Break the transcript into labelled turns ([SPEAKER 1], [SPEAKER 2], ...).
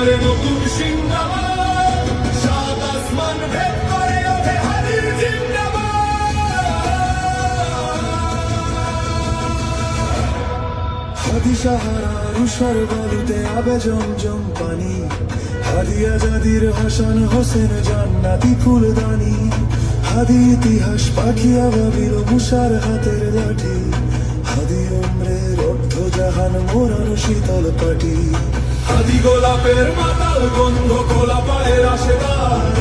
[SPEAKER 1] করে নতুন সিন্দাবাদ, সাত আসমান ভেদ করে ওঠে হাদির জিন্দাবাদ। হাদি সাহারা রুষার বালুতে আবে জমজম পানি, হাদি আজাদির হাসান হোসেন জান্নাতি ফুলদানি, হাদি ইতিহাস পাখিয়া ভাবিল মুসার হাতের লাঠি, হাদি উমরের অর্ধ জাহান মোরানো শীতল পাটি, হাদি গোলাপের মাতাল গন্ধ খোলা পায়ের আশেবার,